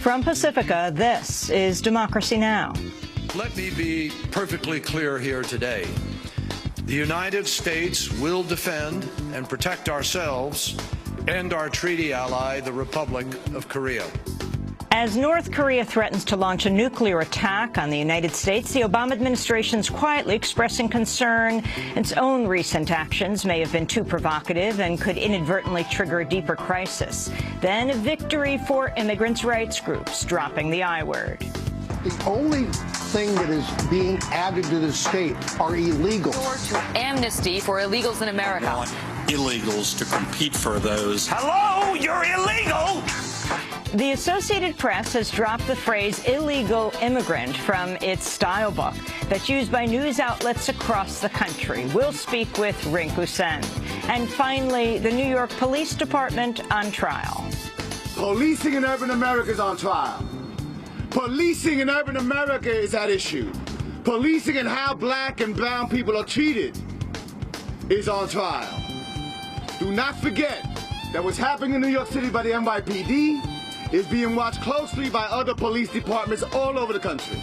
From Pacifica, this is Democracy Now! Let me be perfectly clear here today. The United States will defend and protect ourselves and our treaty ally, the Republic of Korea. As North Korea threatens to launch a nuclear attack on the United States, the Obama administration is quietly expressing concern its own recent actions may have been too provocative and could inadvertently trigger a deeper crisis. Then a victory for immigrants' rights groups, dropping the I word. The only thing that is being added to the state are illegals. To amnesty for illegals in America. We want illegals to compete for those. Hello, you're illegal! The Associated Press has dropped the phrase illegal immigrant from its style book that's used by news outlets across the country. We'll speak with Rinku Sen. And finally, the New York Police Department on trial. Policing in urban America is on trial. Policing in urban America is at issue. Policing and how black and brown people are treated is on trial. Do not forget that what's happening in New York City by the NYPD is being watched closely by other police departments all over the country.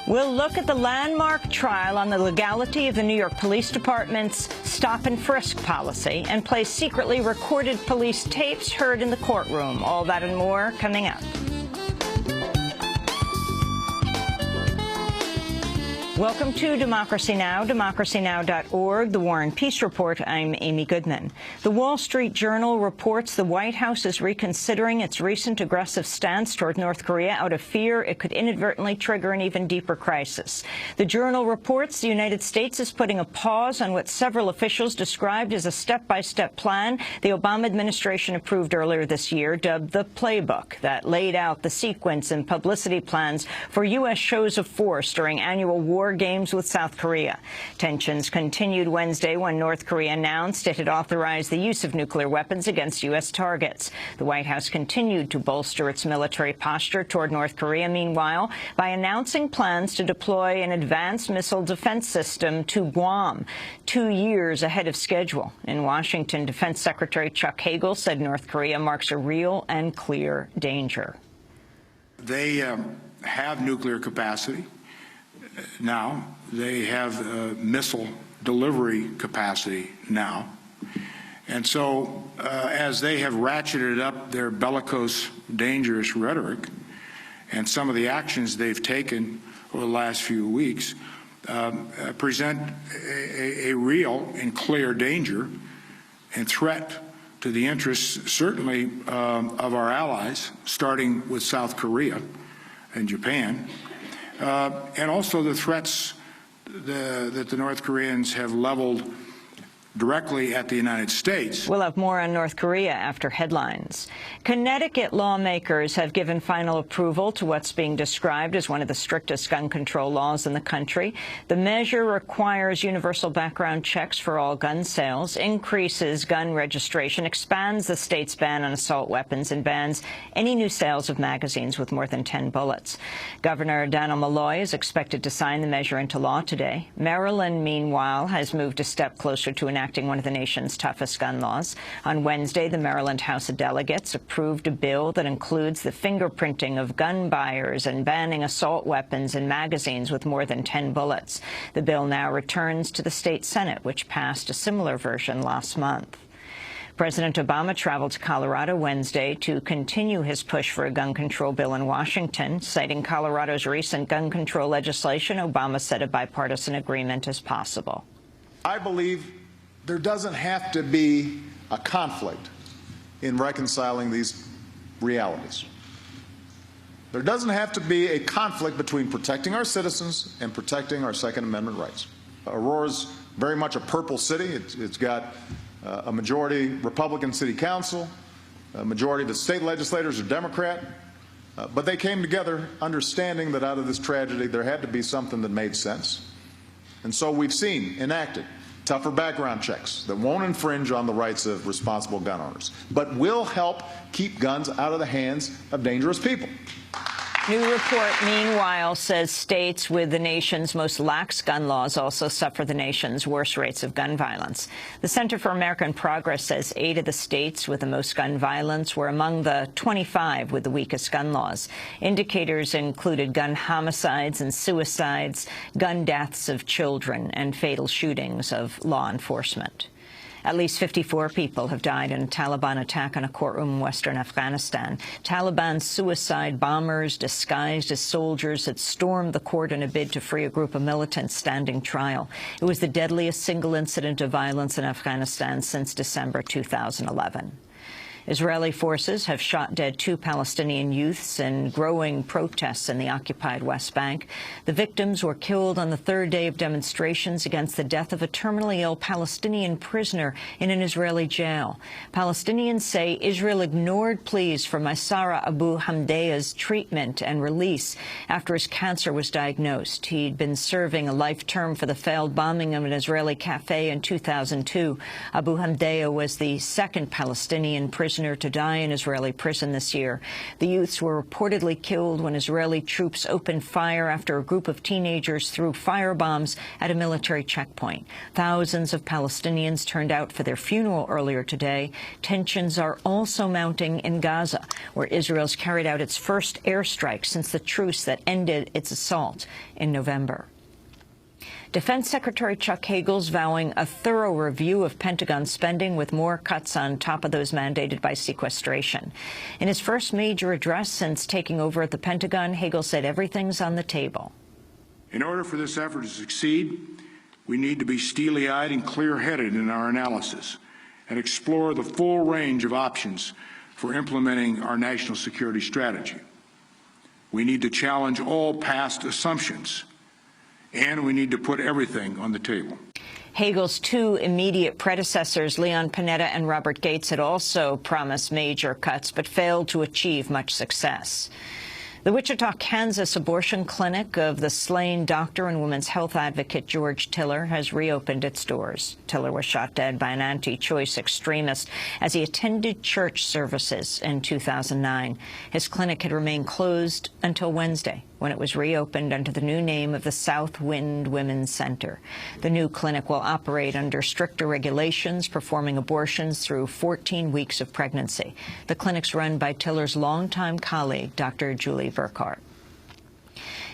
We'll look at the landmark trial on the legality of the New York Police Department's stop and frisk policy and play secretly recorded police tapes heard in the courtroom. All that and more coming up. Welcome to Democracy Now!, democracynow.org, The War and Peace Report. I'm Amy Goodman. The Wall Street Journal reports the White House is reconsidering its recent aggressive stance toward North Korea out of fear it could inadvertently trigger an even deeper crisis. The Journal reports the United States is putting a pause on what several officials described as a step-by-step plan the Obama administration approved earlier this year, dubbed the Playbook, that laid out the sequence and publicity plans for U.S. shows of force during annual war games with South Korea. Tensions continued Wednesday when North Korea announced it had authorized the use of nuclear weapons against U.S. targets. The White House continued to bolster its military posture toward North Korea, meanwhile, by announcing plans to deploy an advanced missile defense system to Guam 2 years ahead of schedule. In Washington, Defense Secretary Chuck Hagel said North Korea marks a real and clear danger. They have nuclear capacity. Now, they have missile delivery capacity now. And so, as they have ratcheted up their bellicose, dangerous rhetoric and some of the actions they've taken over the last few weeks, present a real and clear danger and threat to the interests, certainly, of our allies, starting with South Korea and Japan. And also the threats that the North Koreans have leveled directly at the United States. We'll have more on North Korea after headlines. Connecticut lawmakers have given final approval to what's being described as one of the strictest gun control laws in the country. The measure requires universal background checks for all gun sales, increases gun registration, expands the state's ban on assault weapons, and bans any new sales of magazines with more than 10 bullets. Governor Dannel Malloy is expected to sign the measure into law today. Maryland, meanwhile, has moved a step closer to enacting one of the nation's toughest gun laws. On Wednesday, the Maryland House of Delegates approved a bill that includes the fingerprinting of gun buyers and banning assault weapons and magazines with more than 10 bullets. The bill now returns to the state Senate, which passed a similar version last month. President Obama traveled to Colorado Wednesday to continue his push for a gun control bill in Washington. Citing Colorado's recent gun control legislation, Obama said a bipartisan agreement is possible. I believe there doesn't have to be a conflict in reconciling these realities. There doesn't have to be a conflict between protecting our citizens and protecting our Second Amendment rights. Aurora's very much a purple city. It's got a majority Republican city council. A majority of the state legislators are Democrat. But they came together understanding that out of this tragedy there had to be something that made sense. And so we've seen enacted tougher background checks that won't infringe on the rights of responsible gun owners, but will help keep guns out of the hands of dangerous people. New report, meanwhile, says states with the nation's most lax gun laws also suffer the nation's worst rates of gun violence. The Center for American Progress says 8 of the states with the most gun violence were among the 25 with the weakest gun laws. Indicators included gun homicides and suicides, gun deaths of children, and fatal shootings of law enforcement. At least 54 people have died in a Taliban attack on a courtroom in western Afghanistan. Taliban suicide bombers disguised as soldiers had stormed the court in a bid to free a group of militants standing trial. It was the deadliest single incident of violence in Afghanistan since December 2011. Israeli forces have shot dead 2 Palestinian youths in growing protests in the occupied West Bank. The victims were killed on the 3rd day of demonstrations against the death of a terminally ill Palestinian prisoner in an Israeli jail. Palestinians say Israel ignored pleas for Maysara Abu Hamdaya's treatment and release after his cancer was diagnosed. He'd been serving a life term for the failed bombing of an Israeli cafe in 2002. Abu Hamdaya was the 2nd Palestinian prisoner to die in Israeli prison this year. The youths were reportedly killed when Israeli troops opened fire after a group of teenagers threw firebombs at a military checkpoint. Thousands of Palestinians turned out for their funeral earlier today. Tensions are also mounting in Gaza, where Israel's carried out its first airstrike since the truce that ended its assault in November. Defense Secretary Chuck Hagel's vowing a thorough review of Pentagon spending with more cuts on top of those mandated by sequestration. In his first major address since taking over at the Pentagon, Hagel said everything's on the table. In order for this effort to succeed, we need to be steely-eyed and clear-headed in our analysis and explore the full range of options for implementing our national security strategy. We need to challenge all past assumptions, and we need to put everything on the table. Hagel's 2 immediate predecessors, Leon Panetta and Robert Gates, had also promised major cuts but failed to achieve much success. The Wichita, Kansas abortion clinic of the slain doctor and women's health advocate George Tiller has reopened its doors. Tiller was shot dead by an anti-choice extremist as he attended church services in 2009. His clinic had remained closed until Wednesday, when it was reopened under the new name of the South Wind Women's Center. The new clinic will operate under stricter regulations, performing abortions through 14 weeks of pregnancy. The clinic's run by Tiller's longtime colleague, Dr. Julie Burkhart.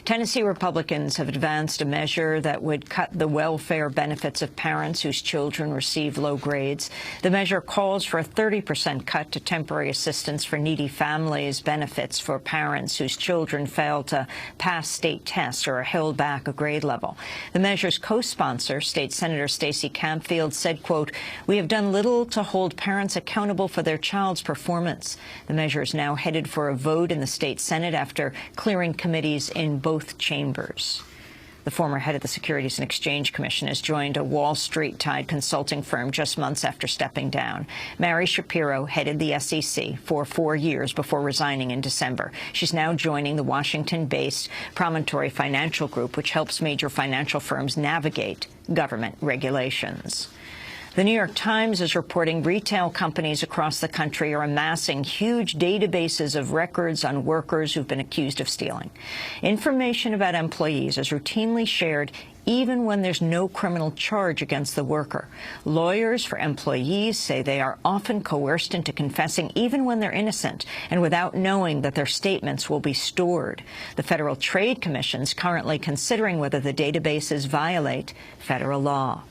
Tennessee Republicans have advanced a measure that would cut the welfare benefits of parents whose children receive low grades. The measure calls for a 30% cut to temporary assistance for needy families benefits for parents whose children fail to pass state tests or are held back a grade level. The measure's co-sponsor, State Senator Stacey Campfield, said, quote, "We have done little to hold parents accountable for their child's performance." The measure is now headed for a vote in the state Senate after clearing committees in both chambers. The former head of the Securities and Exchange Commission has joined a Wall Street-tied consulting firm just months after stepping down. Mary Shapiro headed the SEC for 4 years before resigning in December. She's now joining the Washington-based Promontory Financial Group, which helps major financial firms navigate government regulations. The New York Times is reporting retail companies across the country are amassing huge databases of records on workers who've been accused of stealing. Information about employees is routinely shared even when there's no criminal charge against the worker. Lawyers for employees say they are often coerced into confessing even when they're innocent and without knowing that their statements will be stored. The Federal Trade Commission is currently considering whether the databases violate federal law.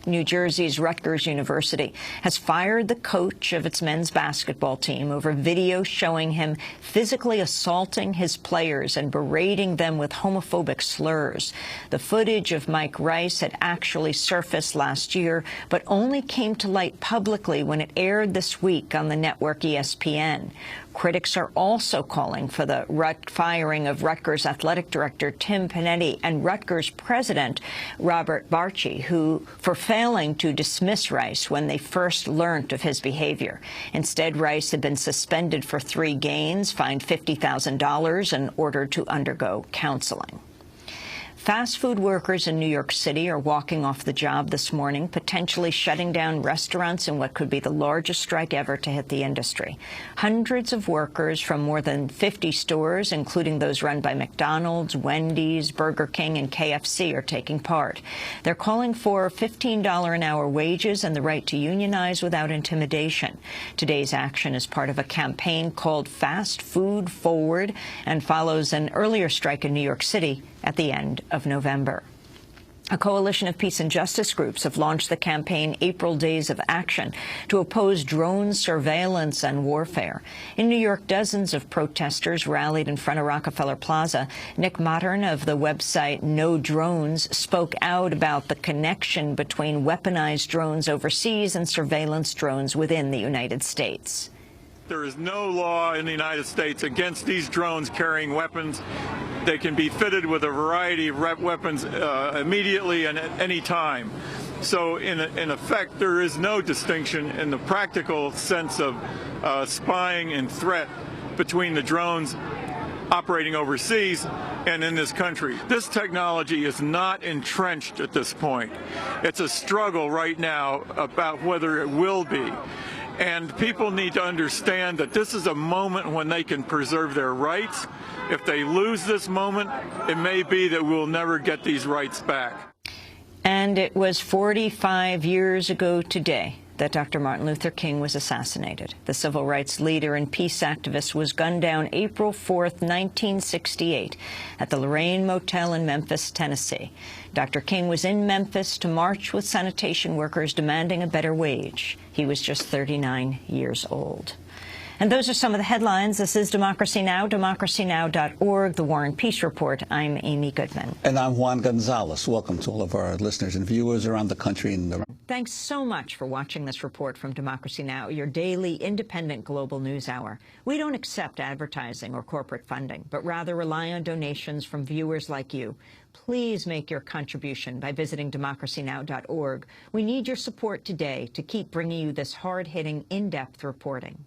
New Jersey's Rutgers University has fired the coach of its men's basketball team over video showing him physically assaulting his players and berating them with homophobic slurs. The footage of Mike Rice had actually surfaced last year, but only came to light publicly when it aired this week on the network ESPN. Critics are also calling for the firing of Rutgers athletic director Tim Panetti and Rutgers president Robert Barchi, who for failing to dismiss Rice when they first learned of his behavior. Instead, Rice had been suspended for 3 games, fined $50,000, and ordered to undergo counseling. Fast food workers in New York City are walking off the job this morning, potentially shutting down restaurants in what could be the largest strike ever to hit the industry. Hundreds of workers from more than 50 stores, including those run by McDonald's, Wendy's, Burger King, and KFC, are taking part. They're calling for $15 an hour wages and the right to unionize without intimidation. Today's action is part of a campaign called Fast Food Forward and follows an earlier strike in New York City at the end of November. A coalition of peace and justice groups have launched the campaign April Days of Action to oppose drone surveillance and warfare. In New York, dozens of protesters rallied in front of Rockefeller Plaza. Nick Modern of the website No Drones spoke out about the connection between weaponized drones overseas and surveillance drones within the United States. There is no law in the United States against these drones carrying weapons. They can be fitted with a variety of weapons immediately and at any time. So in effect, there is no distinction in the practical sense of spying and threat between the drones operating overseas and in this country. This technology is not entrenched at this point. It's a struggle right now about whether it will be. And people need to understand that this is a moment when they can preserve their rights. If they lose this moment, it may be that we'll never get these rights back. And it was 45 years ago today that Dr. Martin Luther King was assassinated. The civil rights leader and peace activist was gunned down April 4th, 1968, at the Lorraine Motel in Memphis, Tennessee. Dr. King was in Memphis to march with sanitation workers demanding a better wage. He was just 39 years old. And those are some of the headlines. This is Democracy Now!, democracynow.org, The War and Peace Report. I'm Amy Goodman. And I'm Juan Gonzalez. Welcome to all of our listeners and viewers around the country and around. Thanks so much for watching this report from Democracy Now!, your daily independent global news hour. We don't accept advertising or corporate funding, but rather rely on donations from viewers like you. Please make your contribution by visiting democracynow.org. We need your support today to keep bringing you this hard-hitting, in-depth reporting.